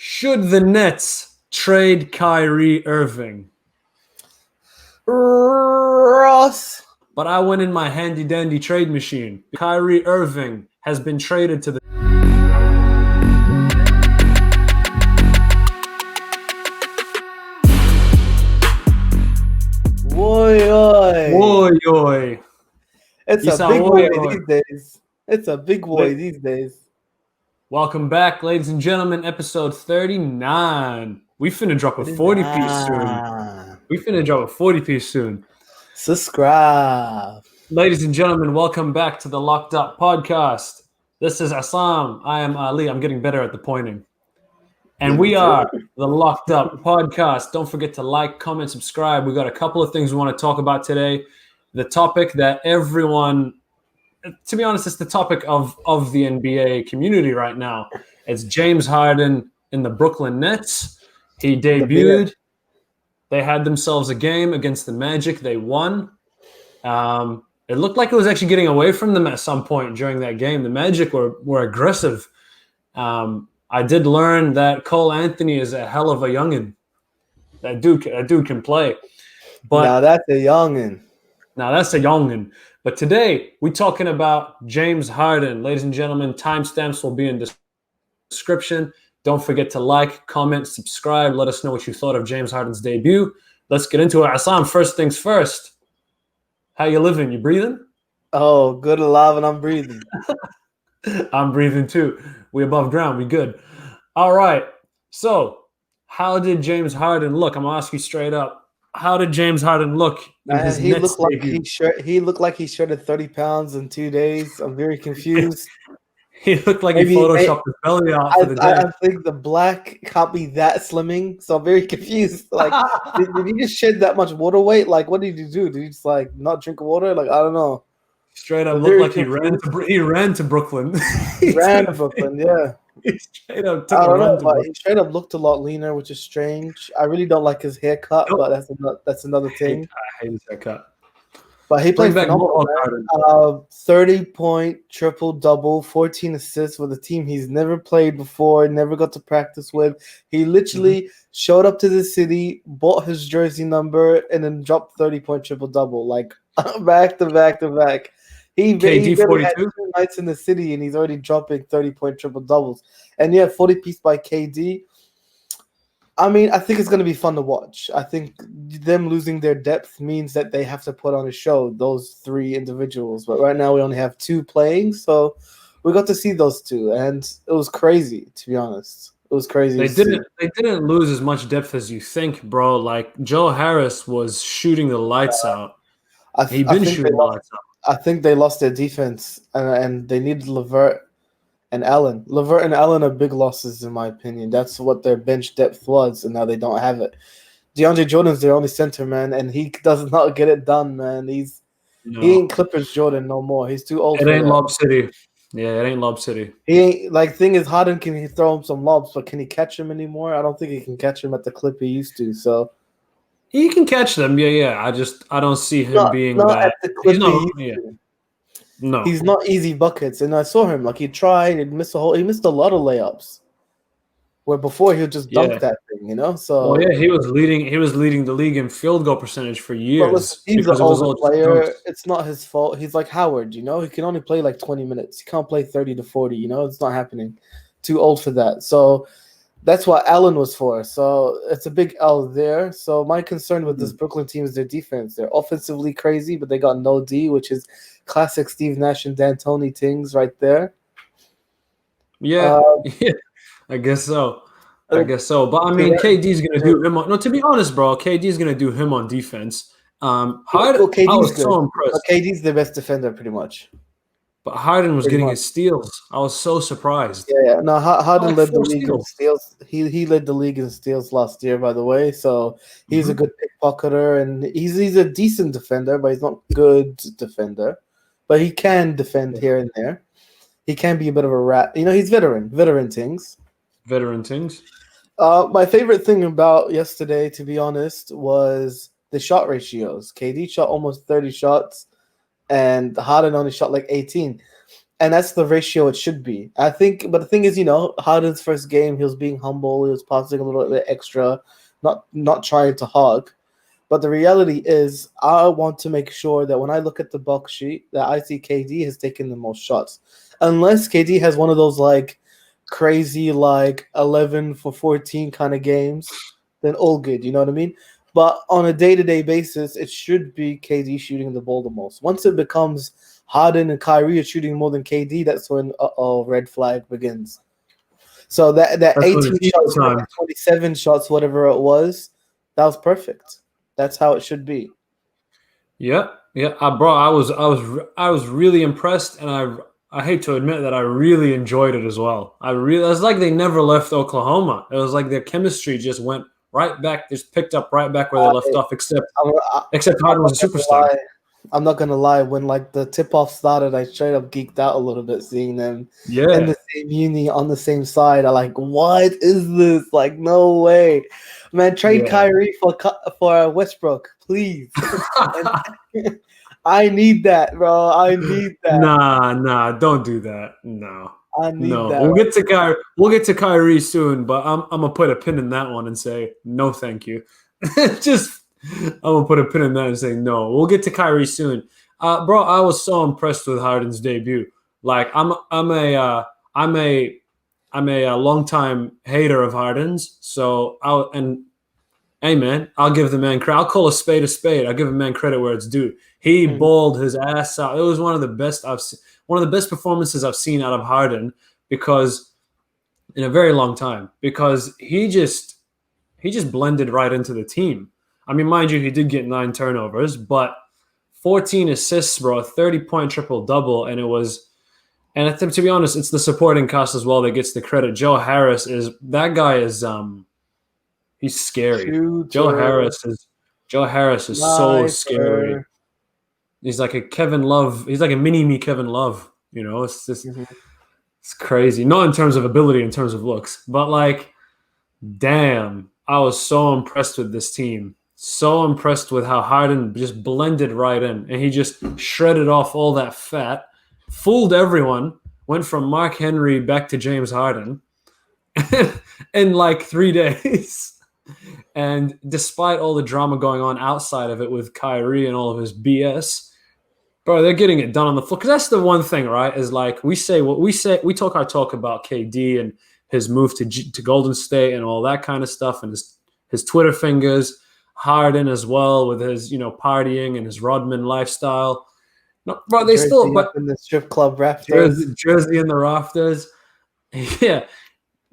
Should the Nets trade Kyrie Irving? Ross. But I went in my handy-dandy trade machine. Kyrie Irving has been traded to the... Woy, oy. Oy, oy. It's Isa, a big oy, boy oy. these days. It's a big boy these days. Welcome back, ladies and gentlemen, episode 39. We finna drop a 40-piece soon. We finna drop a 40-piece soon. Subscribe. Ladies and gentlemen, welcome back to the Locked Up Podcast. This is Assam. I am Ali. I'm getting better at the pointing. And we are the Locked Up Podcast. Don't forget to like, comment, subscribe. We got a couple of things we want to talk about today. The topic that everyone, to be honest, it's the topic of the NBA community right now. It's James Harden in the Brooklyn Nets. He debuted. They had themselves a game against the Magic. They won. It looked like it was actually getting away from them at some point during that game. The Magic were aggressive. I did learn that Cole Anthony is a hell of a youngin. That dude can play. But now that's a youngin. But today we're talking about James Harden. Ladies and gentlemen, timestamps will be in the description. Don't forget to like, comment, subscribe. Let us know what you thought of James Harden's debut. Let's get into it. Assam, first things first. How you living? You breathing? Oh, good, alive, and I'm breathing. I'm breathing too. We above ground. We good. All right. So, how did James Harden look? I'm gonna ask you straight up. How did James Harden look in his Nets debut? He looked like he shredded 30 pounds in 2 days. I'm very confused. He looked like he photoshopped his belly out for the day. I think the black can't be that slimming, so I'm very confused. Like, did he just shed that much water weight? Like, what did he do? Did he just not drink water? Like, I don't know. Straight up looked like he ran to Brooklyn. He ran to Brooklyn, yeah. He straight up took a run to Brooklyn. He straight up looked a lot leaner, which is strange. I really don't like his haircut, but that's another thing. I hate his haircut. But he played phenomenal, 30-point triple-double, 14 assists with a team he's never played before, never got to practice with. He literally showed up to the city, bought his jersey number, and then dropped 30-point triple-double, like back to back to back. He barely had 2 nights in the city, and he's already dropping 30-point triple-doubles. And yeah, 40-piece by KD. I mean, I think it's going to be fun to watch. I think them losing their depth means that they have to put on a show, those 3 individuals. But right now we only have 2 playing, so we got to see those 2, and it was crazy, to be honest. It was crazy. They didn't lose as much depth as you think, bro. Like, Joe Harris was shooting the lights out. He'd been shooting the lights out. I think they lost their defense, and they needed LeVert and Allen. LeVert and Allen are big losses, in my opinion. That's what their bench depth was, and now they don't have it. DeAndre Jordan's their only center, man, and he does not get it done, man. He ain't Clippers Jordan no more. He's too old. It ain't Lob City. Yeah, it ain't Lob City. He ain't thing is Harden can throw him some lobs, but can he catch him anymore? I don't think he can catch him at the clip he used to. So he can catch them, yeah. I don't see him being that. At the clip No, he's not easy buckets, and I saw him he tried and missed a lot of layups. Where before he would just dunk that thing, So he was leading the league in field goal percentage for years. He's an older player. It's not his fault. He's like Howard, He can only play 20 minutes. He can't play 30 to 40. It's not happening. Too old for that. So that's what Allen was for. So it's a big L there. So my concern with this Brooklyn team is their defense. They're offensively crazy, but they got no D, which is classic Steve Nash and D'Antoni things right there. Yeah, I guess so. But I mean, KD's gonna do him. To be honest, bro, KD's gonna do him on defense. Harden, I was so impressed. KD's the best defender, pretty much. But Harden was getting his steals. I was so surprised. Yeah. No, Harden led the league in steals. He led the league in steals last year, by the way. So he's a good pickpocketer, and he's a decent defender, but he's not a good defender. But he can defend here and there. He can be a bit of a rat. He's veteran things. Veteran things. My favorite thing about yesterday, to be honest, was the shot ratios. KD shot almost 30 shots, and Harden only shot 18. And that's the ratio it should be. I think, but the thing is, Harden's first game, he was being humble, he was passing a little bit extra, not trying to hog. But the reality is, I want to make sure that when I look at the box sheet, that I see KD has taken the most shots. Unless KD has one of those like crazy like 11 for 14 kind of games, then all good, you know what I mean? But on a day-to-day basis, it should be KD shooting the ball the most. Once it becomes Harden and Kyrie are shooting more than KD, that's when red flag begins. So that That's when 18 it's shots, time. 27 shots, whatever it was, that was perfect. That's how it should be. Yeah, bro. I was really impressed, and I hate to admit that I really enjoyed it as well. It was like they never left Oklahoma. It was like their chemistry just went right back, just picked up right back where they left off. Except Harden was a superstar. I'm not gonna lie. When like the tip off started, I straight up geeked out a little bit seeing them in Yeah, the same uni on the same side. I like, what is this? Like, no way, man. Trade Yeah. Kyrie for Westbrook, please. I need that, bro. I need that. Nah, don't do that. No. I need No, that. we'll get to Kyrie. We'll get to Kyrie soon, but I'm gonna put a pin in that one and say no, thank you. Just I'm gonna put a pin in that and say no. We'll get to Kyrie soon, bro. I was so impressed with Harden's debut. Like I'm a longtime hater of Harden's. So hey man, I'll give the man credit. I'll call a spade a spade. I'll give a man credit where it's due. He balled his ass out. It was one of the best performances I've seen out of Harden because in a very long time, because he just blended right into the team. I mean, mind you, he did get 9 turnovers, but 14 assists, bro, 30-point triple-double, and I think, to be honest, it's the supporting cast as well that gets the credit. Joe Harris is he's scary. Shooter. Joe Harris is so scary. He's like a Kevin Love. He's like a mini-me Kevin Love. You know, it's just it's crazy. Not in terms of ability, in terms of looks, but like, damn, I was so impressed with this team. So impressed with how Harden just blended right in, and he just shredded off all that fat, fooled everyone, went from Mark Henry back to James Harden in like 3 days. And despite all the drama going on outside of it with Kyrie and all of his BS, bro, they're getting it done on the floor. Because that's the one thing, right? Is like we talk our talk about KD and his move to Golden State and all that kind of stuff, and his Twitter fingers. Harden as well with his partying and his Rodman lifestyle. No, bro, they still in the strip club rafters. Jersey in the rafters. Yeah.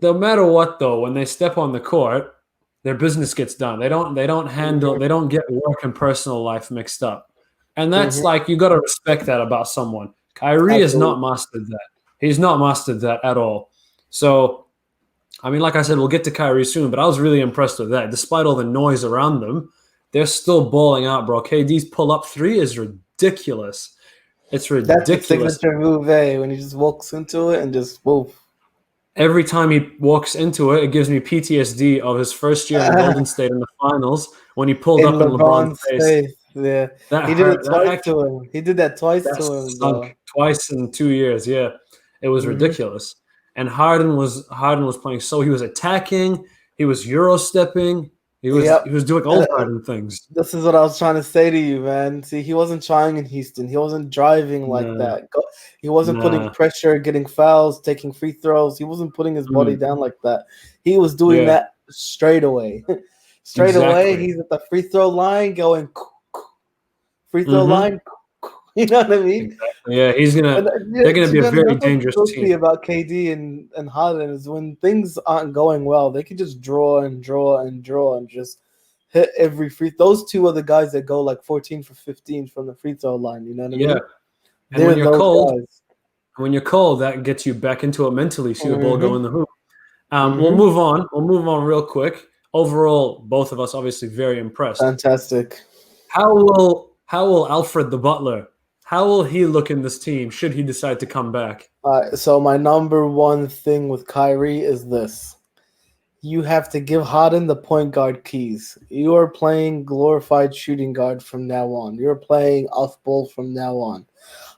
No matter what, though, when they step on the court, their business gets done. They don't get work and personal life mixed up. And that's like, you got to respect that about someone. Kyrie has not mastered that. He's not mastered that at all. So, I mean, like I said, we'll get to Kyrie soon, but I was really impressed with that. Despite all the noise around them, they're still balling out, bro. KD's pull-up 3 is ridiculous. It's ridiculous. That's a signature move, when he just walks into it and just woof. Every time he walks into it, it gives me PTSD of his first year in Golden State in the finals when he pulled up in LeBron's face. Yeah, he did it twice to him. He did that twice to him. Sunk twice in 2 years. Yeah, it was ridiculous. And Harden was playing. So he was attacking. He was Euro stepping. He was doing all Harden things. This is what I was trying to say to you, man. See, he wasn't trying in Houston. He wasn't driving like that. He wasn't putting pressure, getting fouls, taking free throws. He wasn't putting his body down like that. He was doing that straight away. Away, he's at the free throw line going free throw line. You know what I mean? Exactly. Yeah, they're gonna be a very dangerous team. About KD and Harden is when things aren't going well, they can just draw and just hit every free. Those two are the guys that go like 14 for 15 from the free throw line. You know what I mean? And when you're cold, that gets you back into it mentally. See the ball go in the hoop. We'll move on. We'll move on real quick. Overall, both of us obviously very impressed. Fantastic. How will Alfred the Butler? How will he look in this team should he decide to come back? So my number one thing with Kyrie is this. You have to give Harden the point guard keys. You are playing glorified shooting guard from now on. You're playing off ball from now on.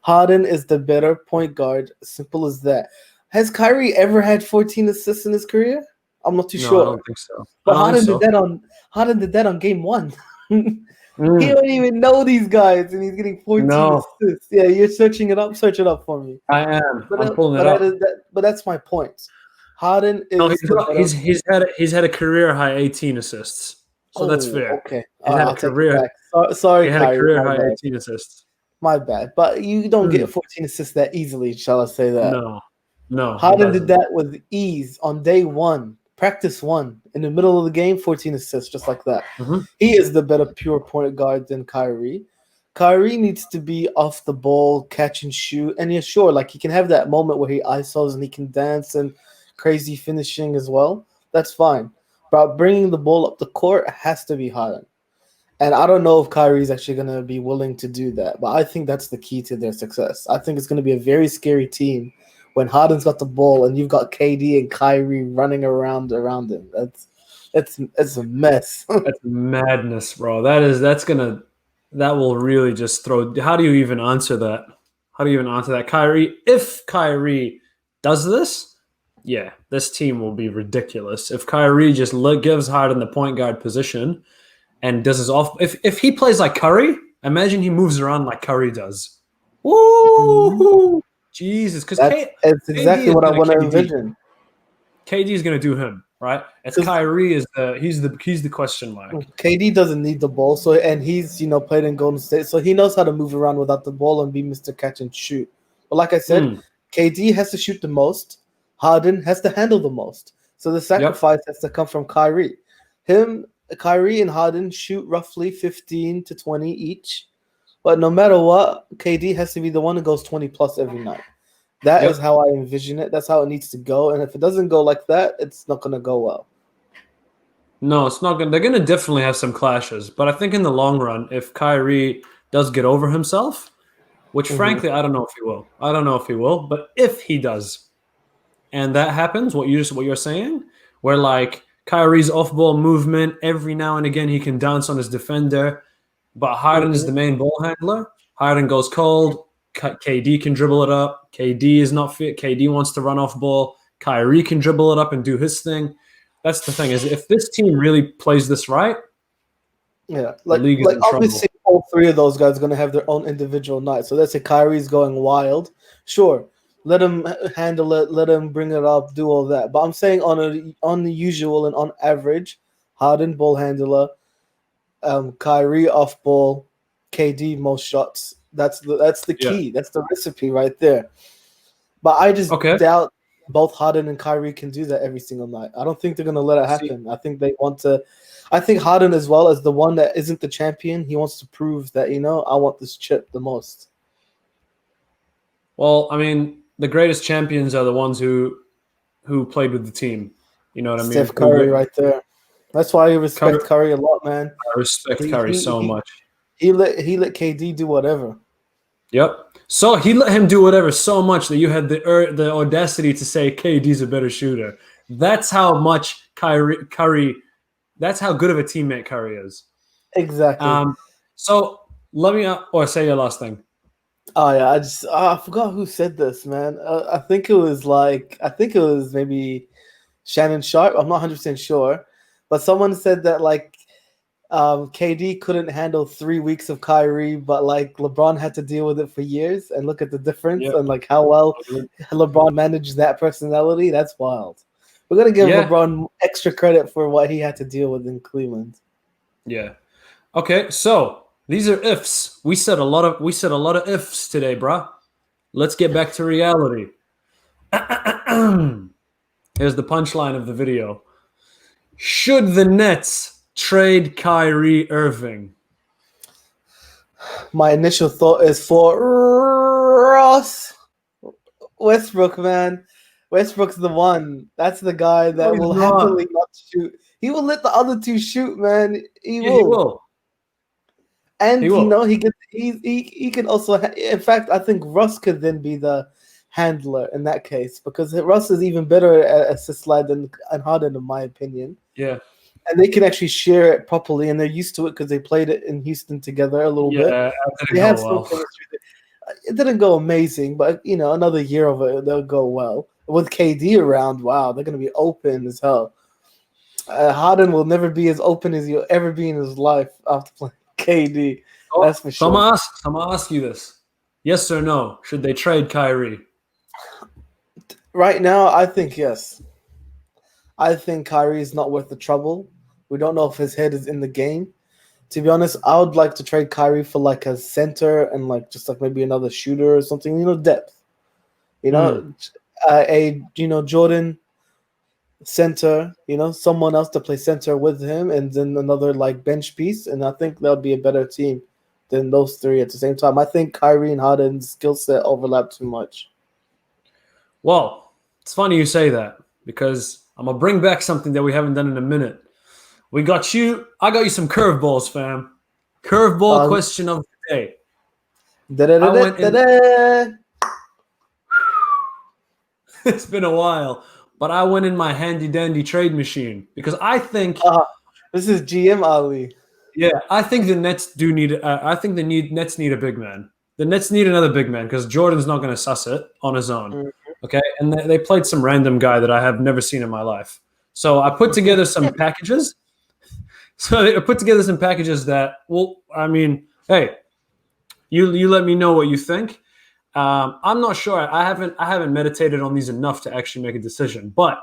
Harden is the better point guard. Simple as that. Has Kyrie ever had 14 assists in his career? I'm not too No, I sure. don't think so. I But don't think so. Harden did that on game one. He Mm, don't even know these guys, and he's getting 14 no, assists. Yeah, you're searching it up. Search it up for me. I am. But I'm pulling it up. but that's my point. Harden No, is the better. he's had a career high 18 assists, so that's Oh, fair. okay. He's had a I'll take it career back. Sorry, he had a Kyrie. career My high bad. 18 assists. My bad. But you don't get Mm, 14 assists that easily, shall I say that? no, no, he Harden did doesn't. that with ease on day one, practice one, in the middle of the game, 14 assists, just like that. Mhm. He is the better pure point guard than Kyrie. Kyrie needs to be off the ball, catch and shoot. And yeah, sure, like he can have that moment where he isos and he can dance and crazy finishing as well. That's fine. But bringing the ball up the court has to be Harden. And I don't know if Kyrie's actually going to be willing to do that, but I think that's the key to their success. I think it's going to be a very scary team when Harden's got the ball and you've got KD and Kyrie running around him. It's a mess. That's madness, bro. That will really just throw. How do you even answer that? How do you even answer that? If Kyrie does this, yeah, this team will be ridiculous. If Kyrie just gives Harden the point guard position and does his off, if he plays like Curry, imagine he moves around like Curry does. Woo! Jesus, because That's exactly what I want to envision. KD is going to do him, right? It's Kyrie he's the question mark. KD doesn't need the ball, and he's played in Golden State, so he knows how to move around without the ball and be Mr. Catch and Shoot. But like I said, KD has to shoot the most. Harden has to handle the most. So the sacrifice has to come from Kyrie. Kyrie and Harden shoot roughly 15 to 20 each. But no matter what, KD has to be the one who goes 20 plus every night. That is how I envision it. That's how it needs to go. And if it doesn't go like that, it's not going to go well. No, it's not going to. They're going to definitely have some clashes. But I think in the long run, if Kyrie does get over himself, which frankly, I don't know if he will. I don't know if he will. But if he does, and that happens, what you're saying, where like Kyrie's off-ball movement, every now and again he can dance on his defender, but Harden is the main ball handler. Harden goes cold. KD can dribble it up. KD is not fit. KD wants to run off ball. Kyrie can dribble it up and do his thing. That's the thing, is if this team really plays this right, yeah, the league is in obviously trouble. all three of those guys are going to have their own individual night. So let's say Kyrie's going wild. Sure, let him handle it. Let him bring it up. Do all that. But I'm saying on the usual and on average, Harden ball handler, Kyrie off ball, KD most shots. That's the key. That's the recipe right there. But I just doubt both Harden and Kyrie can do that every single night. I don't think they're gonna let it happen. I think they want to. I think Harden, as well as the one that isn't the champion, he wants to prove that I want this chip the most. Well, I mean, the greatest champions are the ones who played with the team. You know what I mean? Steph Curry, right there. That's why I respect Curry a lot, man. I respect Curry so much. He let KD do whatever. Yep. So he let him do whatever so much that you had the audacity to say KD's a better shooter. That's how much Curry. That's how good of a teammate Curry is. Exactly. So let me say your last thing. Oh yeah, I forgot who said this, man. I think it was maybe Shannon Sharp. I'm not 100% sure, but someone said that KD couldn't handle 3 weeks of Kyrie, but LeBron had to deal with it for years. And look at the difference and how well LeBron managed that personality. That's wild. We're gonna give LeBron extra credit for what he had to deal with in Cleveland. Yeah. Okay, so these are ifs. We said a lot of ifs today, bruh. Let's get back to reality. Here's the punchline of the video. Should the Nets trade Kyrie Irving? My initial thought is for Ross Westbrook, man. Westbrook's the one. That's the guy that will happily not shoot. He will let the other two shoot, man. He will. And he can also. In fact, I think Russ could then be the handler in that case, because Russ is even better at assist line than Harden, in my opinion. Yeah. And they can actually share it properly, and they're used to it because they played it in Houston together a little bit. They have some chemistry. it didn't go amazing, but another year of it, they'll go well. With KD around, wow, they're gonna be open as hell. Harden will never be as open as he'll ever be in his life after playing KD. That's for So sure. I'm gonna ask you this: yes or no? Should they trade Kyrie? Right now, I think yes. I think Kyrie is not worth the trouble. We don't know if his head is in the game. To be honest, I would like to trade Kyrie for like a center and like just like maybe another shooter or something. Depth. Jordan center. Someone else to play center with him, and then another like bench piece. And I think that would be a better team than those three at the same time. I think Kyrie and Harden's skill set overlap too much. Well, it's funny you say that because I'm gonna bring back something that we haven't done in a minute. I got you some curveballs, fam. Curveball question of the day. It's been a while, but I went in my handy dandy trade machine because I think this is GM Ali. Yeah, I think the Nets do need. Nets need a big man. The Nets need another big man because Jordan's not going to suss it on his own. Mm-hmm. Okay, and they played some random guy that I have never seen in my life. So I put together some packages. That, well, I mean, hey, you let me know what you think. I'm not sure. I haven't meditated on these enough to actually make a decision. But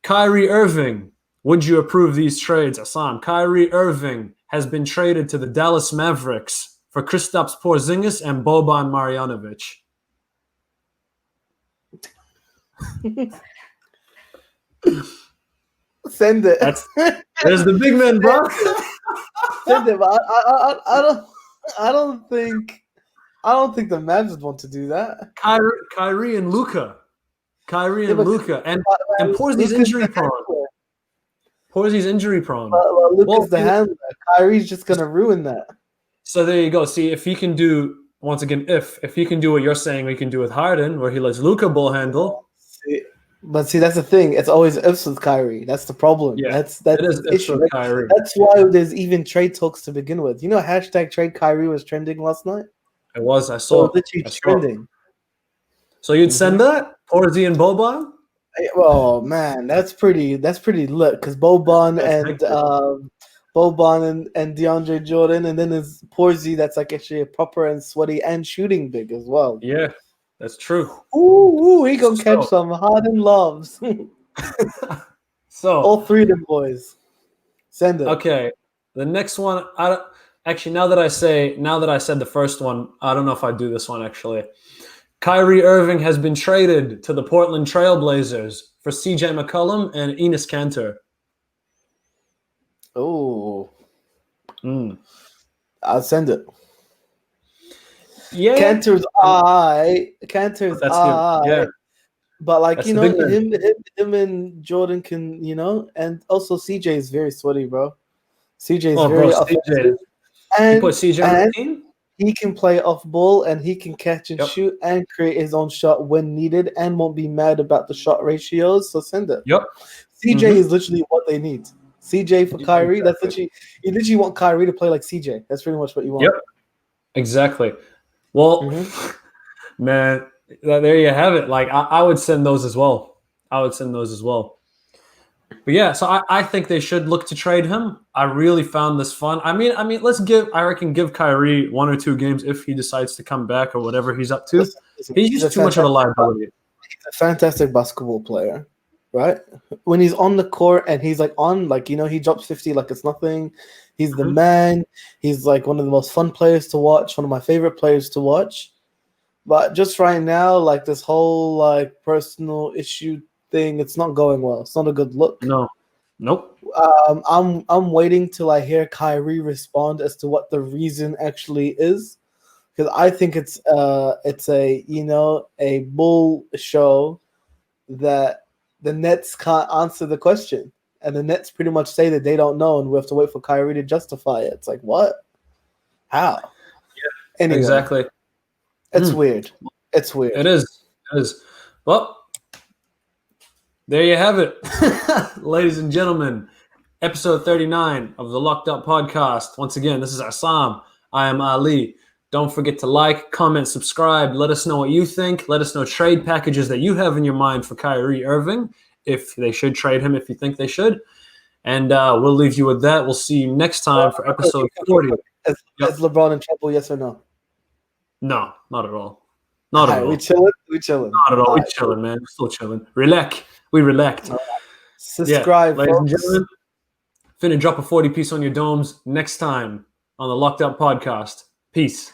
Kyrie Irving, would you approve these trades, Assam? Kyrie Irving has been traded to the Dallas Mavericks for Kristaps Porzingis and Boban Marjanovic. Send it. There's the big man, bro. Send it, but I don't think the Mavs would want to do that. Kyrie and Luka. And Porzi's injury prone. Porzi's injury prone. Luka's the handler. Kyrie's just gonna ruin that. So there you go. See, if he can do once again, if he can do what you're saying, we can do with Harden, where he lets Luka ball handle. But that's the thing. It's always ifs with Kyrie. That's the problem. Yeah, that's the issue. Kyrie. That's why there's even trade talks to begin with. Hashtag trade Kyrie was trending last night. It was. I saw. Literally trending. So you'd send that Porzi and Boban? Oh man, that's pretty lit because Boban and DeAndre Jordan, and then there's Porzi that's like actually a proper and sweaty and shooting big as well. Yeah, that's true. Ooh, he gonna catch some Harden loves. So all three of them boys, send it. Okay, the next one. Actually, now that I said the first one, I don't know if I do this one actually. Kyrie Irving has been traded to the Portland Trailblazers for CJ McCollum and Enes Kanter. Oh. I'll send it. Yeah. Kanter's eye. Yeah. But like, him and Jordan can, and also CJ is very sweaty, bro. CJ is very offensive. And you put CJ on the team? He can play off ball and he can catch and shoot and create his own shot when needed and won't be mad about the shot ratios. So send it. Yep. CJ is literally what they need. CJ for Kyrie. Exactly. That's literally you literally want Kyrie to play like CJ. That's pretty much what you want. Yep. Exactly. Well, man, there you have it. Like I would send those as well. But yeah, so I think they should look to trade him. I really found this fun. I mean, I reckon give Kyrie 1 or 2 games if he decides to come back or whatever he's up to. He's just too much of a liability. He's a fantastic basketball player, right? When he's on the court and he's like he drops 50 like it's nothing. He's the man. He's like one of the most fun players to watch, one of my favorite players to watch. But just right now, like this whole like personal issue thing, it's not going well. It's not a good look. No. Nope. I'm waiting till I hear Kyrie respond as to what the reason actually is, because I think it's a bull show that the Nets can't answer the question, and the Nets pretty much say that they don't know, and we have to wait for Kyrie to justify it. It's like what? How? Yeah. Anyway, exactly. It's weird. It's weird. It is. Well. There you have it, ladies and gentlemen. Episode 39 of the Locked Up Podcast. Once again, this is Assam. I am Ali. Don't forget to like, comment, subscribe. Let us know what you think. Let us know trade packages that you have in your mind for Kyrie Irving, if they should trade him, if you think they should. And we'll leave you with that. We'll see you next time for episode 40. Is LeBron in trouble, yes or no? No, not at all. Not at all. We chilling? We chilling. Not at all. We're chilling, man. We're still chilling. Relax. We relaxed. Subscribe, ladies and folks. gentlemen. Finna drop a 40 piece on your domes next time on the Locked Up Podcast. Peace.